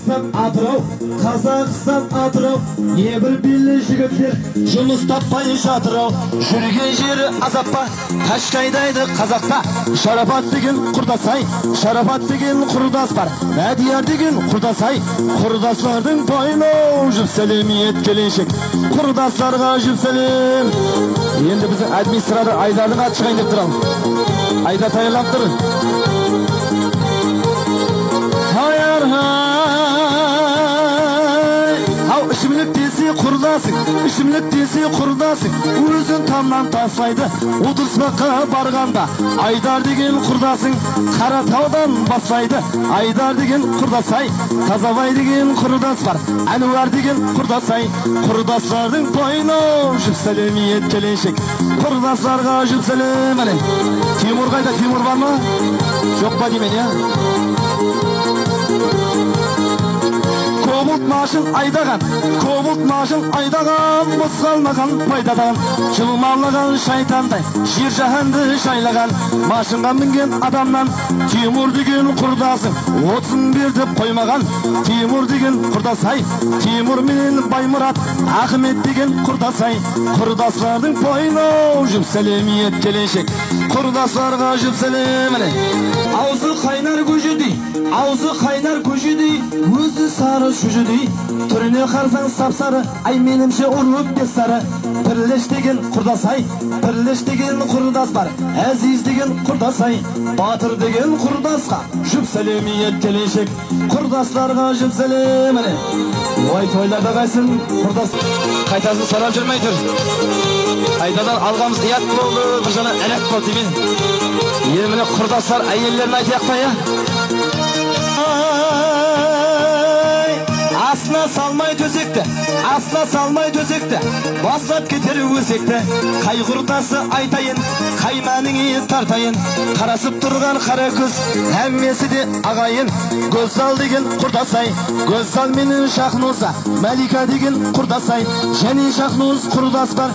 Қазақстан атырау, небір белі жігіттер жұмыс таппай жатырау. Жүрген жері азаппа, Қашқайдайды қазақта. Шарапат деген құрдасай, шарапат деген құрдас бар. Мәдияр деген құрдасай, құрдаслардың байлау. Жүп сәлем ет келіншек, құрдасларға жүп сәлем. Енді біздің администратор Айдардың аты шығайын деп тұрам. Айда тайырлап тұр. Ішімлік десе құрдасың, өзін тамнан таслайды. Отырыспаққа барғанда Айдар деген құрдасың, Қаратаудан бастайды. Айдар деген құрдасай, Тазабай деген құрдас бар, Әнуар деген құрдасай. Құрдастардың байлау, жүп сәлем ет келіншек, құрдастарға жүп сәлем. Тимур қайда? Тимур бар ма? Жоқ па деймен, я? Кобылт машын айдаған, мұз қалмаған пайдадан. Жылмалаған шайтандай, жер жаһанды шайлаған. Машынға мінген адамнан Тимур деген құрдасың, отсын бердіп қоймаған. Тимур деген құрдасай, Тимур менен Баймұрат, Ахмет деген құрдасай. Құрдастардың байлау, жүп сәлем ет келіншек, құрдастарға жүп сәлем. Аузы қайнар көжедей, өзі сары шүжедей. Түріне қарсаң сапсары, ай менімше ұрып бес сары. Бірлеш деген құрдасай, бірлеш деген құрдас бар. Әзиз деген құрдасай, батыр деген құрдасқа жүп сәлем ет келіншек, құрдастарға жүп сәлем. Ой, тойларда қайсын құрдас, қайтасын сарап жүрмей тұр. Қайтадан алғамыз ұят болды, бір жана әлек болды деймен. Еміне құрдастар әйелдерін айтаяқ па, я? Асына салмай төсекті, бастап кетер өсекті. Қай құрдасы айтайын, қай мәніңе тартайын. Қарасып тұрған қара көз, әммесі де ағайын. Көзсал деген құрдасай, көзсал менің Шахноза, Мәлика деген құрдасай. Және Шахноз құрдас бар,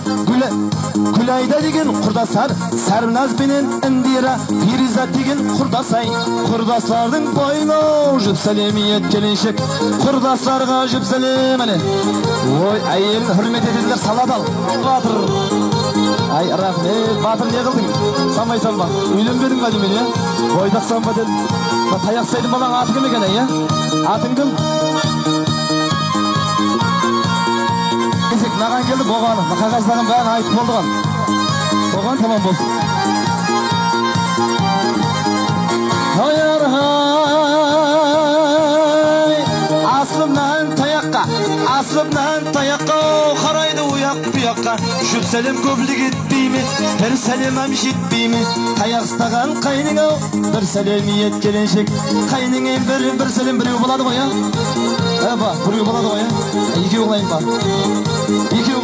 Күлайда деген құрдасар. Сәрназ бенен Индира, Перизат деген құрдасай. Құрдастардың байлау, жүп сәлем ет келіншек, құрдастарға жүп сәлем. Ой, әйелін хүрмет етеділер, саладал. Батыр. Ай, рахмет, батыр не қылдың? Самайсан ба? Үйленбедің ба деймен, я? Бойдақсан ба дедім. Таяқ сайдың балаң аты кім екен, я? Атын кім? Кесек, наған келді боғаны. Қағаздағын бәрін айтып болдыған. Боған тамам болсын. Аслымнан таяққа, қарайды ұяқ бұяққа. Жүп сәлем көбілік етпейме, бір сәлемім жетпейме. Таяқ ұстаған қайның ау, бір сәлем ет келіншек. Қайныңен бір сәлем біреу болады ғой, я? Біреу болады ғой, я? Екеу қылайын ба? Екеу